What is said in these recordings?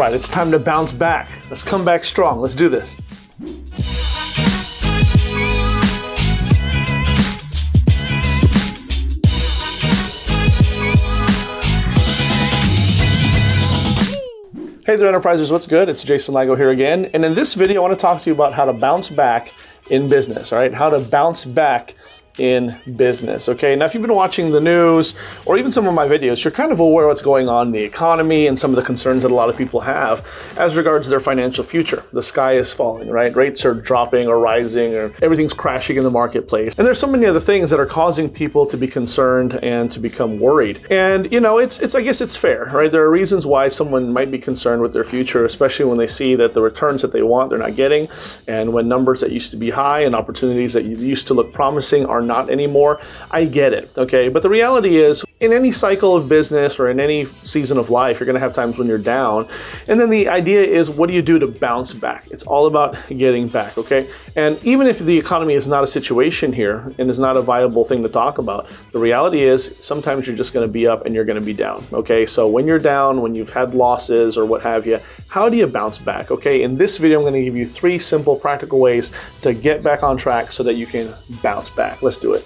right, it's time to bounce back. Let's come back strong. Let's do this. Hey there, Enterprisers, what's good? It's Jason Lago here again. And in this video, I want to talk to you about how to bounce back in business, all right? How to bounce back in business, okay? Now, if you've been watching the news or even some of my videos, you're kind of aware of what's going on in the economy and some of the concerns that a lot of people have as regards their financial future. The sky is falling, right? Rates are dropping or rising, or everything's crashing in the marketplace. And there's so many other things that are causing people to be concerned and to become worried. And, you know, it's I guess it's fair, right? There are reasons why someone might be concerned with their future, especially when they see that the returns that they want, they're not getting. And when numbers that used to be high and opportunities that used to look promising are not anymore. I get it, okay? But the reality is, in any cycle of business or in any season of life, you're going to have times when you're down. And then the idea is, what do you do to bounce back? It's all about getting back, okay? And even if the economy is not a situation here and is not a viable thing to talk about, the reality is sometimes you're just going to be up and you're going to be down, okay? So when you're down, when you've had losses or what have you, how do you bounce back, okay? In this video, I'm going to give you 3 simple, practical ways to get back on track so that you can bounce back. Let's do it.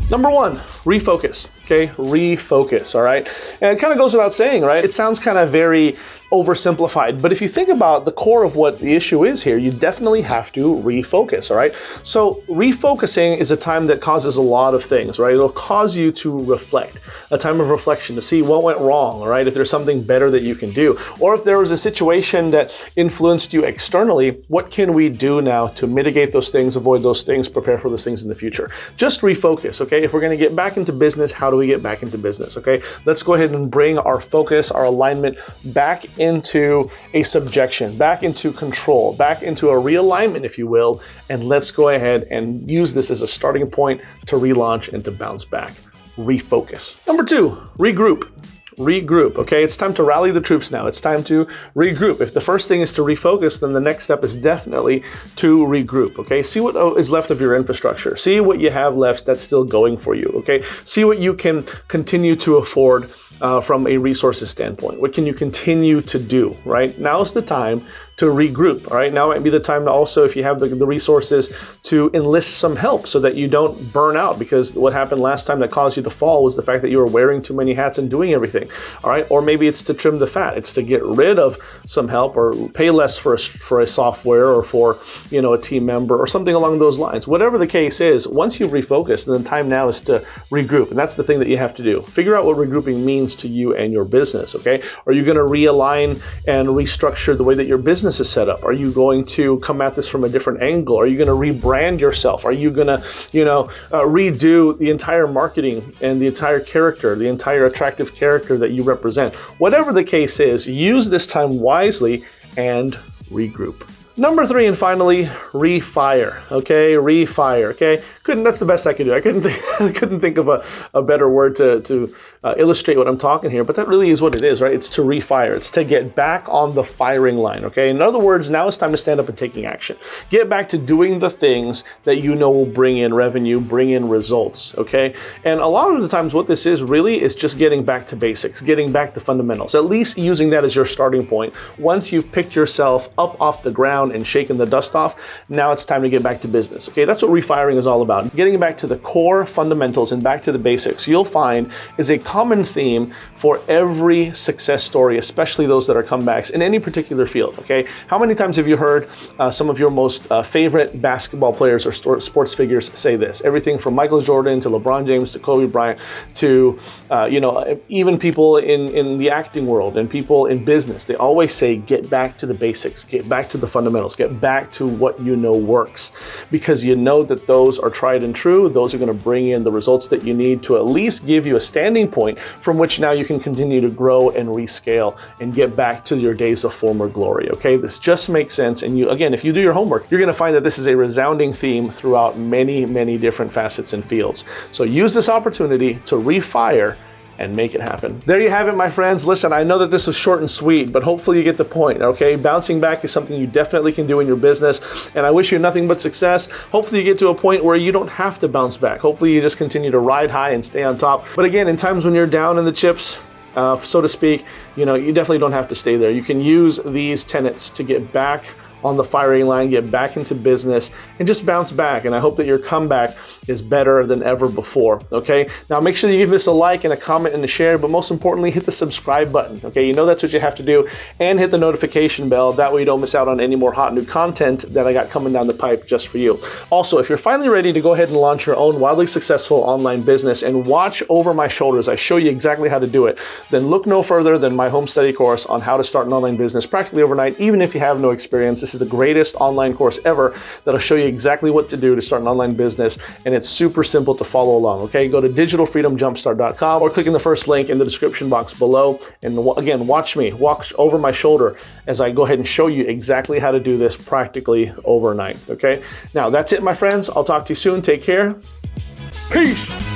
Number 1, refocus, okay? Refocus, all right? And it kind of goes without saying, right? It sounds kind of very oversimplified, but if you think about the core of what the issue is here, you definitely have to refocus, all right? So refocusing is a time that causes a lot of things, right? It'll cause you to reflect, a time of reflection to see what went wrong, all right? If there's something better that you can do, or if there was a situation that influenced you externally, what can we do now to mitigate those things, avoid those things, prepare for those things in the future? Just refocus, okay? If we're gonna get back into business, how do we get back into business, okay? Let's go ahead and bring our focus, our alignment back into a subjection, back into control, back into a realignment, if you will, and let's go ahead and use this as a starting point to relaunch and to bounce back. Refocus. Number 2, regroup. Regroup, okay? It's time to rally the troops now. It's time to regroup. If the first thing is to refocus, then the next step is definitely to regroup, okay? See what is left of your infrastructure. See what you have left that's still going for you, okay? See what you can continue to afford from a resources standpoint. What can you continue to do, right? Now's the time to regroup, all right? Now might be the time to also, if you have the resources, to enlist some help so that you don't burn out, because what happened last time that caused you to fall was the fact that you were wearing too many hats and doing everything, all right? Or maybe it's to trim the fat. It's to get rid of some help or pay less for a software or for, you know, a team member or something along those lines. Whatever the case is, once you've refocused, then the time now is to regroup. And that's the thing that you have to do. Figure out what regrouping means to you and your business, okay? Are you gonna realign and restructure the way that your business is set up? Are you going to come at this from a different angle? Are you going to rebrand yourself? Are you going to, redo the entire marketing and the entire character, the entire attractive character that you represent? Whatever the case is, use this time wisely and regroup. Number 3, and finally, refire, okay? Refire, okay? That's the best I could do. I couldn't think of a better word to illustrate what I'm talking here, but that really is what it is, right? It's to refire. It's to get back on the firing line, okay? In other words, now it's time to stand up and taking action. Get back to doing the things that you know will bring in revenue, bring in results, okay? And a lot of the times what this is really is just getting back to basics, getting back to fundamentals, at least using that as your starting point. Once you've picked yourself up off the ground and shaken the dust off, now it's time to get back to business, okay? That's what refiring is all about. Getting back to the core fundamentals and back to the basics, you'll find, is a common theme for every success story, especially those that are comebacks in any particular field, okay? How many times have you heard some of your most favorite basketball players or sports figures say this? Everything from Michael Jordan to LeBron James to Kobe Bryant to, even people in the acting world and people in business, they always say, get back to the basics, get back to the fundamentals, get back to what you know works, because you know that those are tried and true. Those are going to bring in the results that you need to at least give you a standing point from which now you can continue to grow and rescale and get back to your days of former glory, okay? This just makes sense. And you, again, if you do your homework, you're going to find that this is a resounding theme throughout many, many different facets and fields. So use this opportunity to refire and make it happen. There you have it, my friends. Listen, I know that this was short and sweet, but hopefully you get the point, okay? Bouncing back is something you definitely can do in your business, and I wish you nothing but success. Hopefully you get to a point where you don't have to bounce back. Hopefully you just continue to ride high and stay on top. But again, in times when you're down in the chips, so to speak, you definitely don't have to stay there. You can use these tenets to get back on the firing line, get back into business, and just bounce back. And I hope that your comeback is better than ever before, okay? Now make sure you give this a like and a comment and a share, but most importantly, hit the subscribe button, okay? That's what you have to do, and hit the notification bell. That way you don't miss out on any more hot new content that I got coming down the pipe just for you. Also, if you're finally ready to go ahead and launch your own wildly successful online business and watch over my shoulders, I show you exactly how to do it, then look no further than my home study course on how to start an online business practically overnight, even if you have no experience. This is the greatest online course ever that'll show you exactly what to do to start an online business, and it's super simple to follow along, okay? Go to digitalfreedomjumpstart.com or click in the first link in the description box below, and again, watch over my shoulder as I go ahead and show you exactly how to do this practically overnight, okay? Now, that's it, my friends. I'll talk to you soon. Take care. Peace.